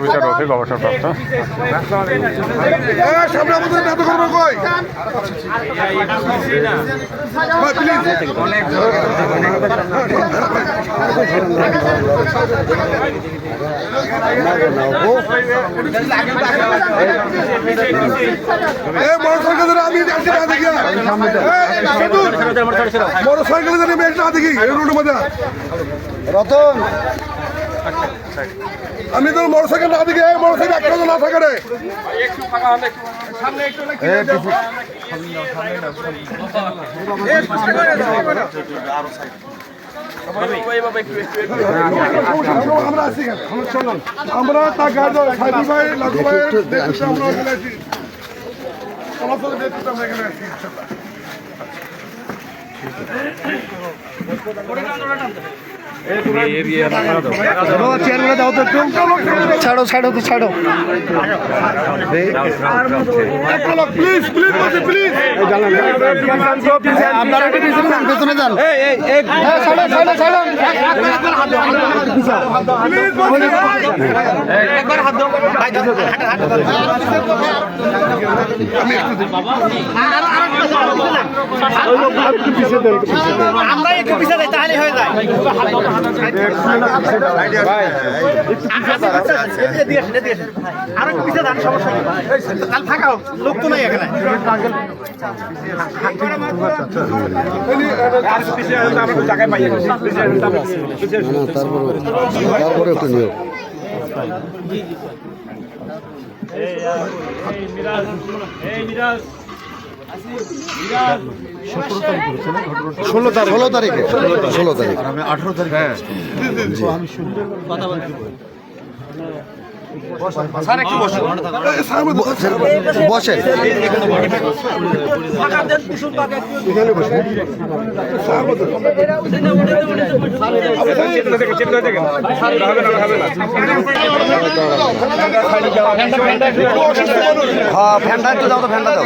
বিচার রফিক অবসরপ্রাপ্ত। রতন আমি তোর মোটরসাইকেল না দিকে মোটরসাইকেল একটা না থাকে রে আমরা ছাড়ো ছাড়ো তো ছাড়ো প্লিজ প্লিজ প্লিজ আপনারা একটু পিছনে যান, পেছনে যান। ছাড়ো ছাড়ো ছাড়ো আমরা একটু পিছিয়ে যাই তাহলে হয়ে যায়। আরো একটু পিছিয়ে যান, সমস্যা নেই। তাহলে থাকাও লোক তো নাই এখানে। তারপরে একটু নিয়োগ ষোলো তারিখে 18 তারিখ। আমি শুনতে কথা বলছি। বসে ফ্যানটা একটু দাও তো, ফ্যানটা দাও।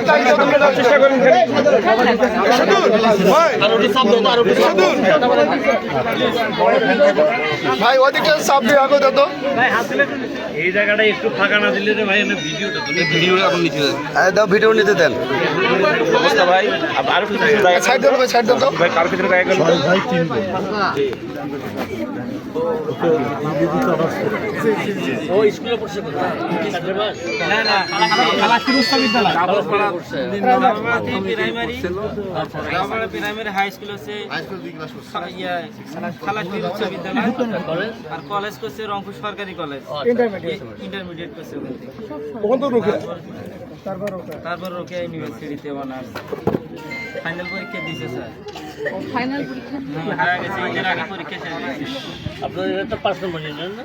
ভাই ওদিকটা চাপ দিয়ে আগো দাও। এই জায়গাটা একটু ফাঁকা না দিলে রে ভাই, আমি ভিডিওটা দাও, ভিডিও নিতে দেন অবস্থা ভাই। আর একটু সাইড দাও ভাই, সাইড দাও। ভাই কার ভিতরে গায়ে গেল ভাই ও স্কুলে পড়ছে না না কালাশপুর উচ্চ বিদ্যালয় প্রাইমারি প্রাইমারি হাই স্কুল আছে, কালাশপুর উচ্চ বিদ্যালয় আর কলেজ করছে রংপুর সরকারি কলেজ, ইন্টারমিডিয়েট করছে ওখান থেকে। তারপর রোকেয়া ইউনিভার্সিটিতে অনার্স ফাইনাল পরীক্ষা দিয়েছে স্যার। ফাইনাল পরীক্ষা হারা গেছে, এর আগে পরীক্ষা শেষ হয়েছে। আপনাদের এটা 5 নম্বর ইউনিয়ন না?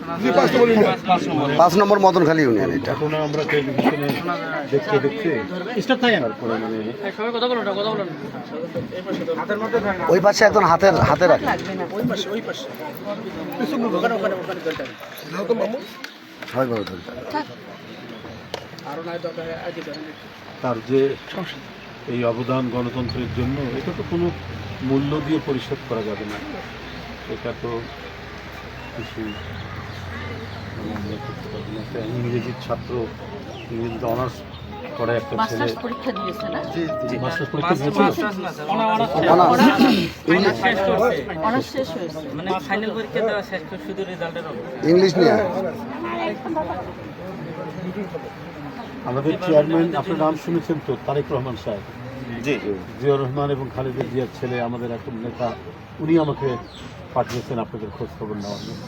5 নম্বর মদন খালি ইউনিয়ন এটা। আমরা টেলিভিশনে দেখতে স্টার্ট থাকে তারপরে মানে সবাই কথা বলুন, কথা বলুন। ওই পাশে একজন হাতে রাখ। লাগবে না। ওই পাশে ওখানে ওখানে ওখানে দরকার হয় বাবু ধরে। আরো নাই দরকার আগে ধরেন। তার যে এই অবদান গণতন্ত্রের জন্য, এটা তো কোনো মূল্য দিয়ে পরিশোধ করা যাবে না। এটা তো কিছু ইংরেজির ছাত্র, ইংরেজিতে অনার্স পড়ে একটা ছেলে মাস্টার্স পরীক্ষা দিয়েছে না? মাস্টার্স পরীক্ষা দিয়েছিল। অনার্স শেষ হয়েছে। মানে ফাইনাল পরীক্ষা দেওয়া শেষ করে শুধু রেজাল্টের হবে। ইংলিশ নিয়ে আমাদের চেয়ারম্যান, আপনার নাম শুনেছেন তো, তারেক রহমান সাহেব, জিয়াউর রহমান এবং খালেদা জিয়ার ছেলে, আমাদের এখন নেতা, উনি আমাকে পাঠিয়েছেন আপনাদের খোঁজ খবর নেওয়ার জন্য।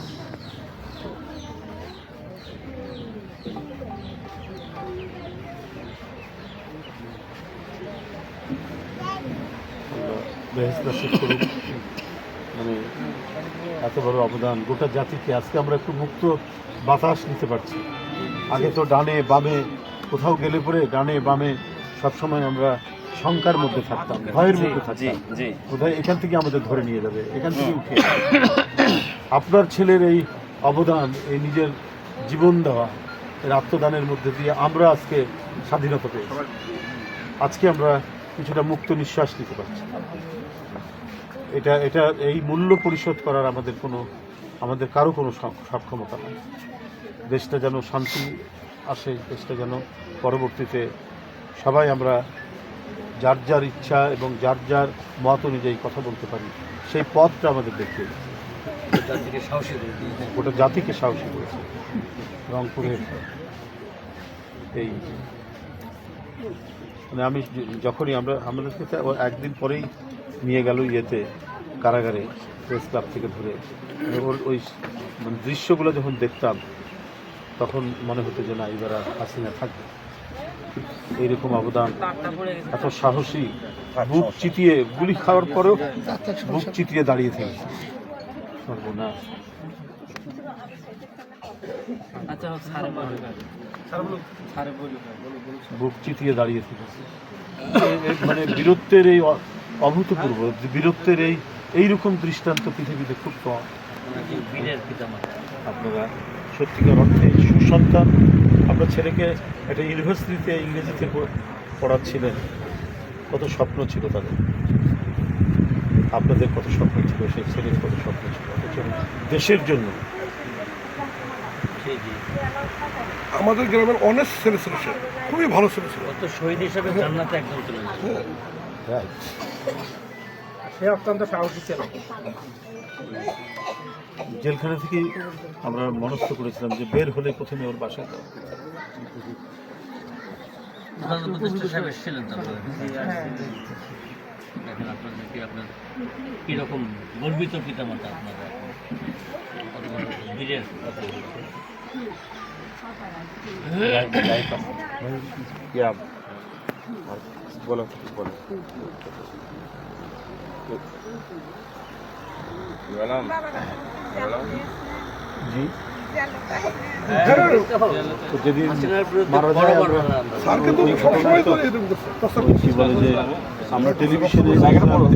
মানে এত বড় অবদান গোটা জাতিকে, আজকে আমরা একটু মুক্ত বাতাস নিতে পারছি। আগে তো ডানে বামে কোথাও গেলে পরে ডানে বামে সবসময় আমরা শঙ্কার মধ্যে থাকতাম, ভয়ের মধ্যে থাকতাম, কোথায় এখান থেকে আমাদের ধরে নিয়ে যাবে, এখান থেকে উঠে। আপনার ছেলের এই অবদান, এই নিজের জীবন দেওয়া, এর আত্মদানের মধ্যে দিয়ে আমরা আজকে স্বাধীনতা পেয়েছি। আজকে আমরা কিছুটা মুক্ত নিঃশ্বাস নিতে পারছি। এটা এই মূল্য পরিশোধ করার আমাদের কারো কোনো সক্ষমতা নেই। দেশটা যেন শান্তি আসে, দেশটা যেন পরবর্তীতে সবাই আমরা যার যার ইচ্ছা এবং যার যার মত অনুযায়ী কথা বলতে পারি, সেই পথটা আমাদের দেখতে হবে। গোটা জাতিকে সাহসী করেছে রংপুরের এই মানে আমি যখনই আমাদেরকে একদিন পরেই নিয়ে গেল ইয়েতে কারাগারে, প্রেস ক্লাব থেকে ধরে ওই মানে দৃশ্যগুলো যখন দেখতাম তখন মনে হতো যে না, এবার আর হাসিনা থাকবে। এইরকম অবদান, এত সাহসী, বুক চিতিয়ে গুলি খাওয়ার পরেও বুক চিতিয়ে দাঁড়িয়ে থেকেছে। না বুক চিতিয়ে দাঁড়িয়ে থেকেছে। মানে বীরত্বের এই অভূতপূর্ব বীরত্বের এইরকম দৃষ্টান্ত পৃথিবীতে খুব কম। আপনারা সত্যিকার অর্থে সুসন্তান। আপনার ছেলেকে একটা ইউনিভার্সিটিতে ইংরেজিতে পড়াচ্ছিলেন, কত স্বপ্ন ছিল তাদের, আপনাদের কত স্বপ্ন ছিল, সেই ছেলের কত স্বপ্ন ছিল দেশের জন্য। আমাদের গ্রামের অনেক ছেলে ছিল, সে খুবই ভালো ছেলে ছিল। শহীদ হিসেবে জান্নাতে একদম চলে গেছে। সে অত্যন্ত সাহসী ছিল। জেলখানা থেকে আমরা মনস্থ করেছিলাম যে বের হলে প্রথমে ওর বাসায় যাবো। দেখেন আপনাদেরকে আপনার কিরকম গর্বিত পিতামাতা আপনারা বীরের বলো বলো জি যেদিন মারা যায় কি বলে যে আমরা টেলিভিশনে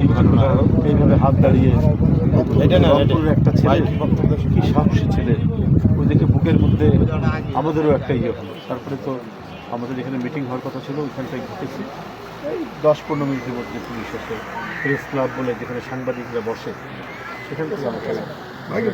এই ঘটনা এইভাবে হাত দাঁড়িয়ে রংপুরের একটা ছেলে কি সাহসী ছেলে, ওই দেখে বুকের মধ্যে আমাদেরও একটা ইয়ে হলো। তারপরে তো আমাদের এখানে মিটিং হওয়ার কথা ছিল, ওইখানটায় ঘটেছে। এই 10-15 মিনিটের মধ্যে পুলিশ এসে প্রেস ক্লাব বলে যেখানে সাংবাদিকরা বসে সেখান থেকে আমাকে